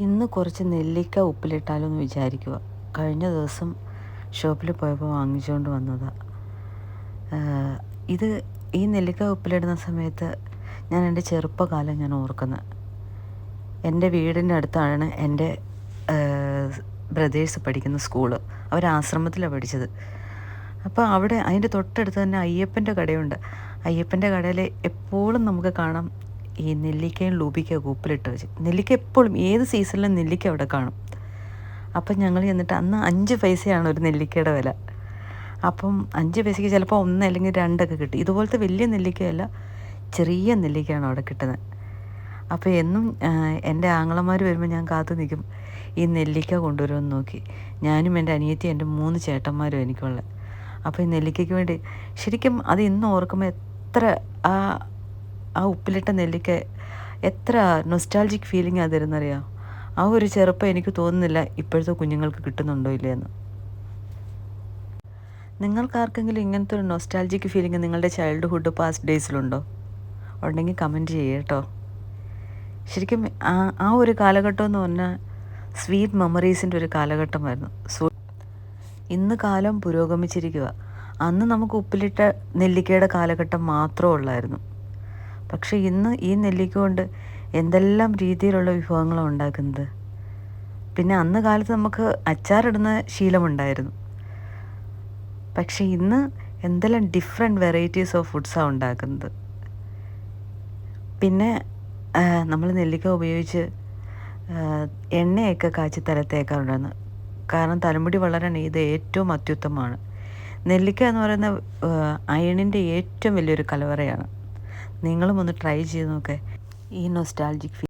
ഇന്ന് കുറച്ച് നെല്ലിക്ക ഉപ്പിലിട്ടാലോ എന്ന് വിചാരിക്കുക. കഴിഞ്ഞ ദിവസം ഷോപ്പിൽ പോയപ്പോൾ വാങ്ങിച്ചുകൊണ്ട് വന്നതാണ്. ഇത് ഈ നെല്ലിക്ക ഉപ്പിലിടുന്ന സമയത്ത് ഞാൻ എൻ്റെ ചെറുപ്പകാലം ഞാൻ ഓർക്കുന്നത്. എൻ്റെ വീടിൻ്റെ അടുത്താണ് എൻ്റെ ബ്രദേഴ്സ് പഠിക്കുന്ന സ്കൂള്. അവർ ആശ്രമത്തിലാണ് പഠിച്ചത്. അപ്പോൾ അവിടെ അതിൻ്റെ തൊട്ടടുത്ത് തന്നെ അയ്യപ്പൻ്റെ കടയുണ്ട്. അയ്യപ്പൻ്റെ കടയിൽ എപ്പോഴും നമുക്ക് കാണാം ഈ നെല്ലിക്കയും ലൂബിക്കയൊക്കെ ഉപ്പിലിട്ട് വെച്ച്. നെല്ലിക്ക എപ്പോഴും ഏത് സീസണിലും നെല്ലിക്ക അവിടെ കാണും. അപ്പം ഞങ്ങൾ ചെന്നിട്ട് അന്ന് 5 പൈസയാണ് ഒരു നെല്ലിക്കയുടെ വില. അപ്പം 5 പൈസയ്ക്ക് ചിലപ്പോൾ 1 അല്ലെങ്കിൽ 2 കിട്ടും. ഇതുപോലത്തെ വലിയ നെല്ലിക്കയല്ല, ചെറിയ നെല്ലിക്കയാണ് അവിടെ കിട്ടുന്നത്. അപ്പോൾ എന്നും എൻ്റെ ആങ്ങളമാർ വരുമ്പോൾ ഞാൻ കാത്തു നിൽക്കും ഈ നെല്ലിക്ക കൊണ്ടുവരുമെന്ന് നോക്കി. ഞാനും എൻ്റെ അനിയത്തി എൻ്റെ 3 ചേട്ടന്മാരും എനിക്കുള്ളത്. അപ്പോൾ ഈ നെല്ലിക്കയ്ക്ക് വേണ്ടി ശരിക്കും അത് ഇന്ന് ഓർക്കുമ്പോൾ എത്ര ആ ഉപ്പിലിട്ട നെല്ലിക്ക എത്ര നൊസ്റ്റാൾജിക് ഫീലിംഗ് അത് തരുന്നറിയാം. ആ ഒരു ചെറുപ്പം എനിക്ക് തോന്നുന്നില്ല ഇപ്പോഴത്തെ കുഞ്ഞുങ്ങൾക്ക് കിട്ടുന്നുണ്ടോ ഇല്ലയെന്ന്. നിങ്ങൾക്കാർക്കെങ്കിലും ഇങ്ങനത്തെ ഒരു നൊസ്റ്റാൾജിക് ഫീലിംഗ് നിങ്ങളുടെ ചൈൽഡ്ഹുഡ് പാസ്റ്റ് ഡേയ്സിലുണ്ടോ? ഉണ്ടെങ്കിൽ കമൻറ്റ് ചെയ്യേ കേട്ടോ. ശരിക്കും ആ ഒരു കാലഘട്ടം എന്ന് പറഞ്ഞാൽ സ്വീറ്റ് മെമ്മറീസിൻ്റെ ഒരു കാലഘട്ടമായിരുന്നു. ഇന്ന് കാലം പുരോഗമിച്ചിരിക്കുക. അന്ന് നമുക്ക് ഉപ്പിലിട്ട നെല്ലിക്കയുടെ കാലഘട്ടം മാത്രമേ ഉള്ളായിരുന്നു. പക്ഷേ ഇന്ന് ഈ നെല്ലിക്ക കൊണ്ട് എന്തെല്ലാം രീതിയിലുള്ള വിഭവങ്ങളാണ് ഉണ്ടാക്കുന്നത്. പിന്നെ അന്ന് കാലത്ത് നമുക്ക് അച്ചാറിടുന്ന ശീലമുണ്ടായിരുന്നു. പക്ഷേ ഇന്ന് എന്തെല്ലാം ഡിഫറെൻറ്റ് വെറൈറ്റീസ് ഓഫ് ഫുഡ്സാണ് ഉണ്ടാക്കുന്നത്. പിന്നെ നമ്മൾ നെല്ലിക്ക ഉപയോഗിച്ച് എണ്ണയൊക്കെ കാച്ചി തലത്തേക്കാറുണ്ടായിരുന്നു. കാരണം തലമുടി വളരാൻ ഇത് ഏറ്റവും അത്യുത്തമമാണ്. നെല്ലിക്ക എന്ന് പറയുന്ന അയണിൻ്റെ ഏറ്റവും വലിയൊരു കലവറയാണ്. നിങ്ങളും ഒന്ന് ട്രൈ ചെയ്ത് നോക്കേ ഈ നൊസ്റ്റാൾജിക്